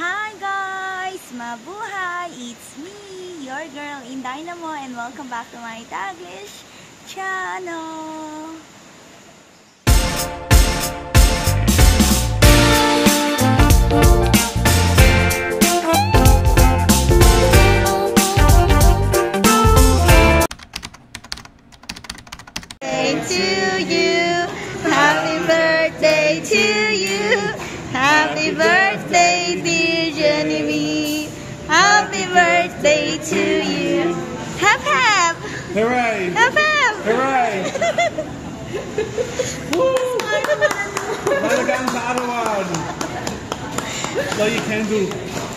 Hi guys! Mabuhay! It's me, your girl InDaynaMo, and welcome back to my Taglish channel! Happy birthday to you! Happy birthday, dear Genevieve! Happy birthday to you! Hap hap! Hooray! Hap hap! Hooray! Woo! Malagang CARAVAN! So you can do.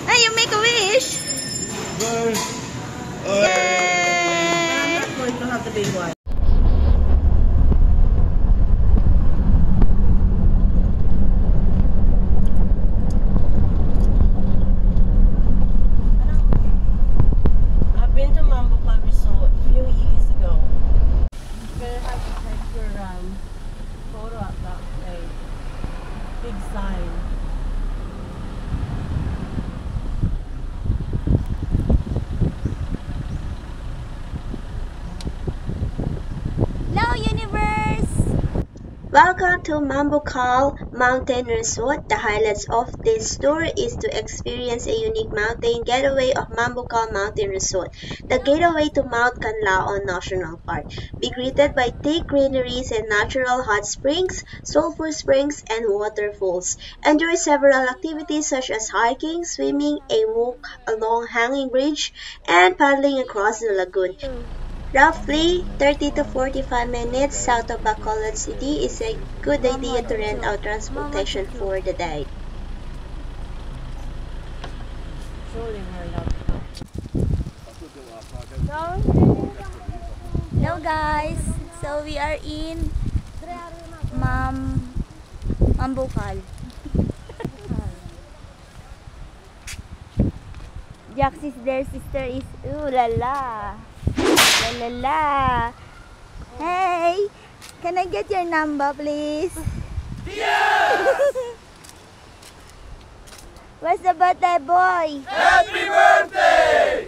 Hey, you make a wish! Good. Yay! I'm not going to have the big one. I've been to Mambukal Resort a few years ago. You're gonna have to take your photo up that way. Big sign. Hello, universe! Welcome to Mambukal Mountain Resort. The highlights of this tour is to experience a unique mountain getaway of Mambukal Mountain Resort, the gateway to Mount Canlaon National Park. Be greeted by thick greeneries and natural hot springs, sulfur springs, and waterfalls. Enjoy several activities such as hiking, swimming, a walk along hanging bridge, and paddling across the lagoon. Roughly 30 to 45 minutes south of Bacolod City is a good idea to rent out transportation for the day. Hello guys! So we are in Mambukal. Jax's their sister is ooh la la. La la la. Hey, can I get your number, please? Yes! Where's the birthday boy? Happy birthday!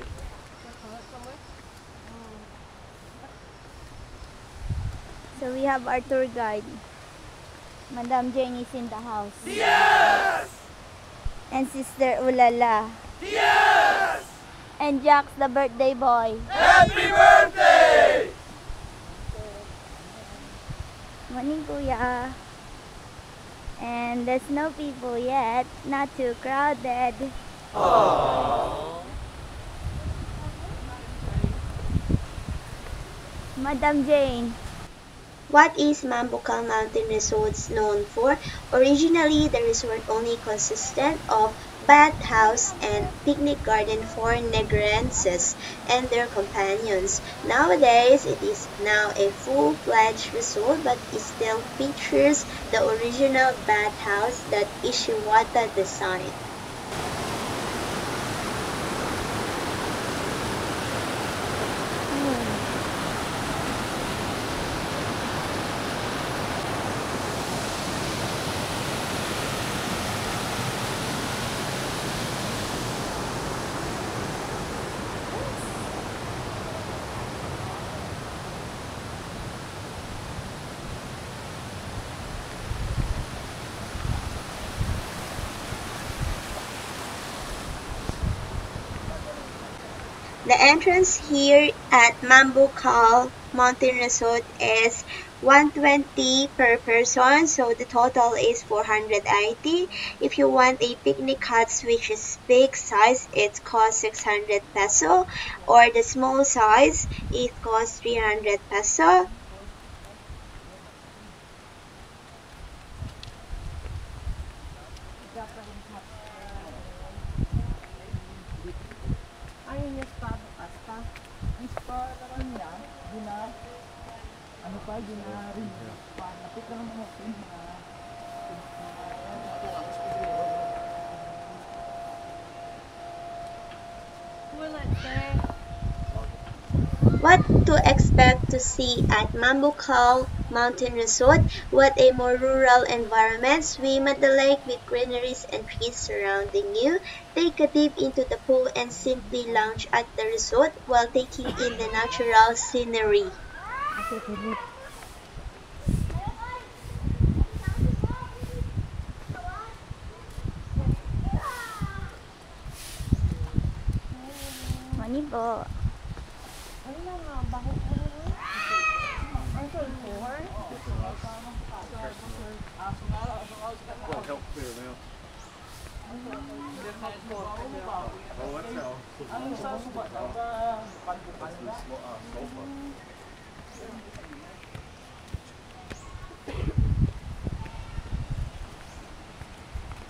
So we have our tour guide. Madam Jane is in the house. Yes! And Sister Ulala. Yes! And Jax, the birthday boy. Happy birthday! Morning, Kuya. And there's no people yet. Not too crowded. Aww. Madam Jane. What is Mambukal Mountain Resort known for? Originally, the resort only consisted of bathhouse and picnic garden for Negrenses and their companions. Nowadays, it is now a full-fledged resort, but it still features the original bathhouse that Ishiwata designed. The entrance here at Mambukal Mountain Resort is $120 per person, so the total is $480. If you want a picnic hut which is big size, it costs 600 peso, or the small size, it costs 300 peso. What to expect to see at Mambukal Mountain Resort. What a more rural environment. Swim at the lake with greeneries and trees surrounding you. Take a dip into the pool and simply lounge at the resort while taking in the natural scenery. Money po. Help clear now. Oh, that's how.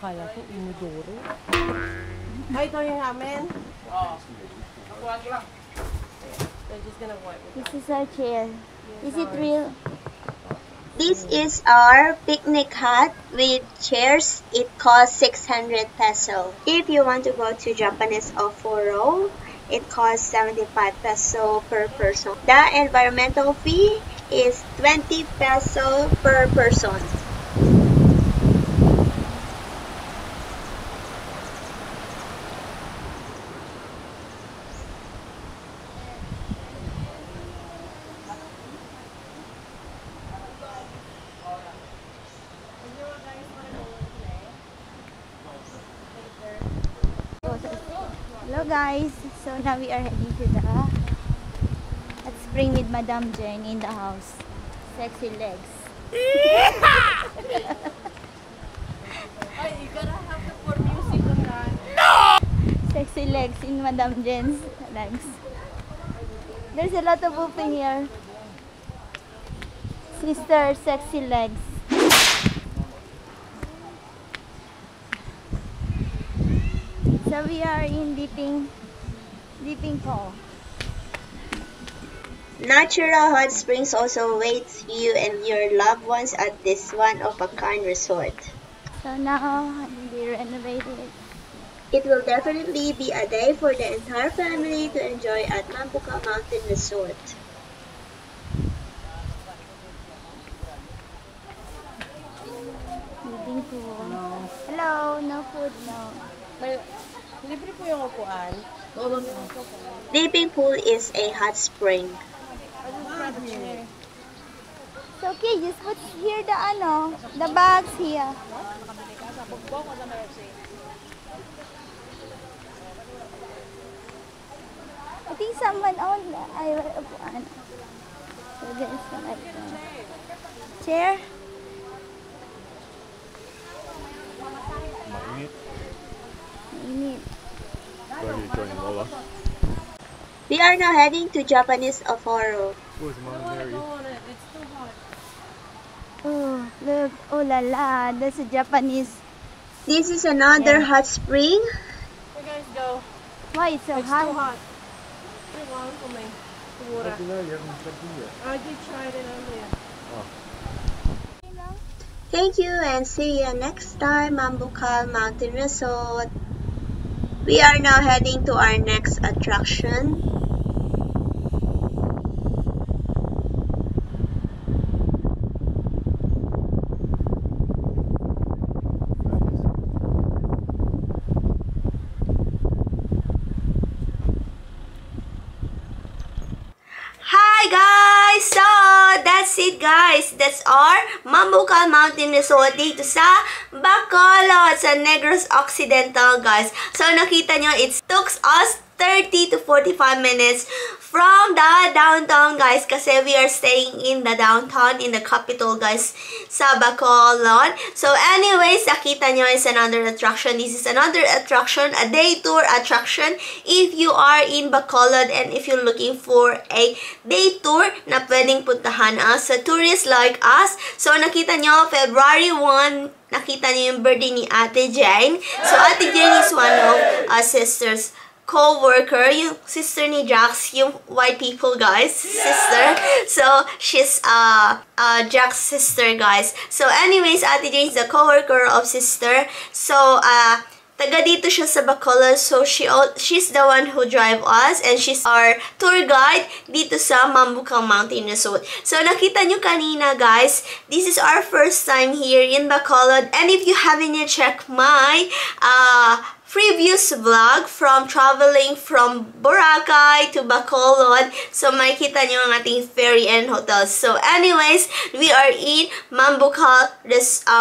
Kaya ko inudoro. Ay, ito yung amin. They're just gonna wipe it. This is our chair. Is it real? This is our picnic hut with chairs. It costs 600 peso. If you want to go to Japanese Oforo, it costs 75 peso per person. The environmental fee is 20 peso per person. Hello guys, so now we are heading to the hot spring with Madam Jane in the house. Sexy legs. Ay, you gotta have to put music on that. Sexy legs in Madam Jane's legs. There's a lot of open here. Sister, sexy legs. So we are in dipping pool. Natural hot springs also awaits you and your loved ones at this one-of-a-kind resort. So now they renovated. It will definitely be a day for the entire family to enjoy at Mambukal Mountain Resort. Dipping pool. Hello, no food, no. Libre po yung upuan. Dipping pool is a hot spring. So okay, just put here the bags here. I think someone owned upuan. So there's like a chair. Mainit. We are now heading to Japanese Oforo. Where's mine, Mary? It's too hot. Oh, look. Oh la la. That's a Japanese. This is another hot spring. You guys go. Why it's so It's hot? too hot. You want for me? Water. You haven't checked in yet. I did try it earlier. Thank you and see you next time, Mambukal Mountain Resort. We are now heading to our next attraction. Hi guys! So, that's it guys. That's our Mambukal Mountain Resort dito sa Bacolod, sa Negros Occidental guys. So, nakita nyo, it took us 30 to 45 minutes from the downtown guys kasi we are staying in the downtown, in the capital guys, sa Bacolod. So anyways, nakita nyo is another attraction. This is another attraction, a day tour attraction if you are in Bacolod and if you're looking for a day tour na pwedeng puntahan as a tourist like us. So nakita nyo, February 1, nakita nyo yung birthday ni Ate Jane. So Ate Jane is one of our sisters co-worker, yung sister ni Jax, yung white people guys, sister. So, she's Jax's sister guys. So, anyways, Ate Jane is the co-worker of sister. So, Taga dito siya sa Bacolod, so she's the one who drive us and she's our tour guide dito sa Mambukal Mountain Resort. So nakita nyo kanina guys, this is our first time here in Bacolod, and if you haven't yet checked my previous vlog from traveling from Boracay to Bacolod, so makikita nyo ang ating ferry and hotels. So anyways, we are in Mambukal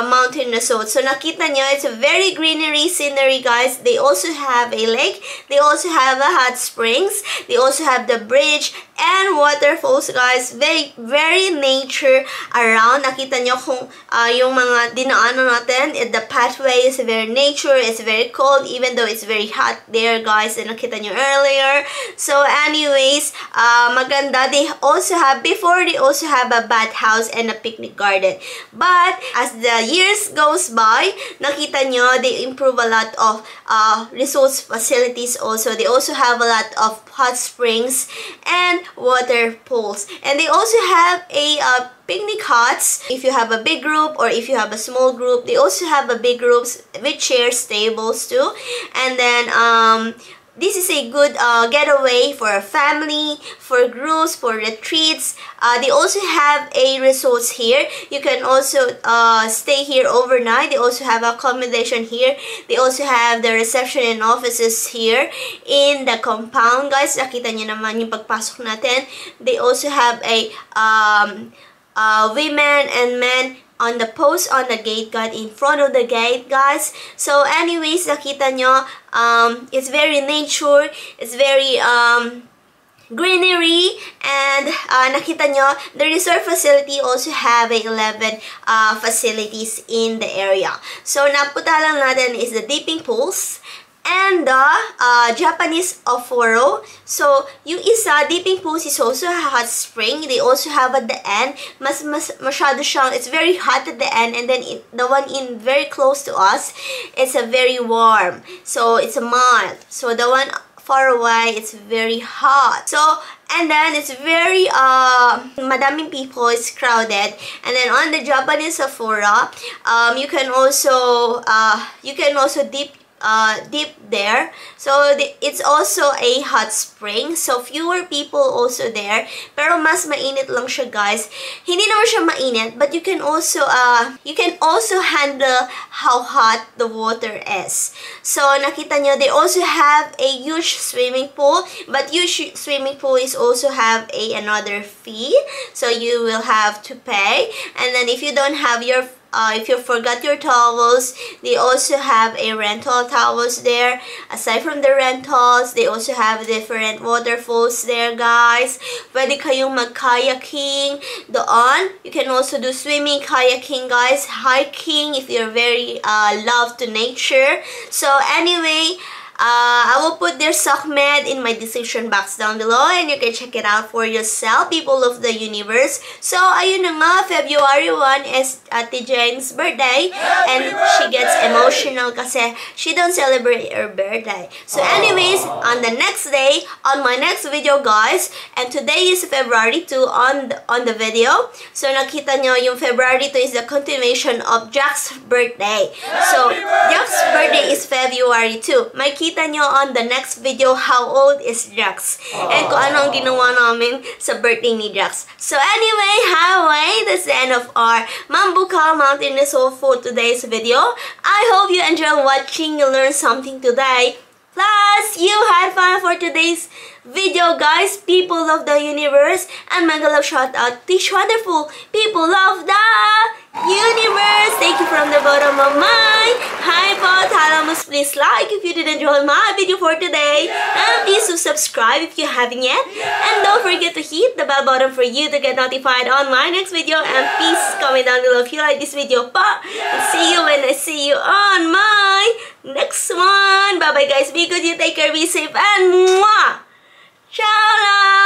Mountain Resort. So nakita nyo, it's a very greenery scenery guys. They also have a lake, they also have a hot springs, they also have the bridge and waterfalls guys. Very nature around. Nakita nyo kung yung mga dinaanan natin, the pathway is very nature, it's very cold even though it's very hot there guys, and nakita nyo earlier. So anyways, maganda. They also have a bathhouse and a picnic garden, but as the years goes by, nakita nyo they improve a lot of resource facilities also. They also have a lot of hot springs and water pools, and they also have a picnic huts if you have a big group or if you have a small group. They also have a big groups with chairs, tables too, and then this is a good getaway for a family, for groups, for retreats. They also have a resorts here. You can also stay here overnight. They also have accommodation here. They also have the reception and offices here in the compound guys. Nakita nyo naman yung pagpasok natin. They also have a women and men on the post on the gate guard in front of the gate guys. So anyways, nakita nyo, it's very nature, it's very greenery, and nakita nyo, the resort facility also have 11 facilities in the area. So napunta lang natin is the dipping pools and the Japanese oforo. So yung isa, dipping pools is also a hot spring. They also have at the end, masyado siyang, it's very hot at the end, and then the one in very close to us, it's a very warm. So it's a mild. So the one far away, it's very hot. So and then it's very madaming people, it's crowded. And then on the Japanese oforo, you can also dip there. So it's also a hot spring, so fewer people also there, pero mas mainit lang siya guys. Hindi naman siya mainit, but you can also handle how hot the water is. So nakita nyo, they also have a huge swimming pool, but huge swimming pool is also have another fee, so you will have to pay. And then if you don't have your if you forgot your towels, they also have a rental towels there. Aside from the rentals, they also have different waterfalls there guys. Pwede kayong mag-kayaking doon. You can also do swimming, kayaking guys, hiking if you're very love to nature. So anyway, I will put their SOCMED in my description box down below, and you can check it out for yourself, people of the universe. So, ayun na nga, February 1 is Ate Jane's birthday, and she gets emotional kasi she don't celebrate her birthday. So, anyways, on the next day, on my next video, guys, and today is February 2 on the video. So, nakita nyo, yung February 2 is the continuation of Jack's birthday. So, Jack's birthday is February 2. Makita nyo on the next video how old is Jax and kung ano ang ginawa namin sa birthday ni Jax. So anyway, highway, that's the end of our Mambukal Mountain Resort for today's video. I hope you enjoyed watching, you learned something today. Plus, you had fun for today's video, guys, people of the universe, and mega love shout out to each wonderful people of the universe. Thank you from the bottom of my heart. Please like if you did enjoy my video for today, and please subscribe if you haven't yet, and don't forget to hit the bell button for you to get notified on my next video, and please comment down below if you like this video pa, and see you when I see you on my next one. Bye bye guys, be good, you take care, be safe, and mwah! Ciao!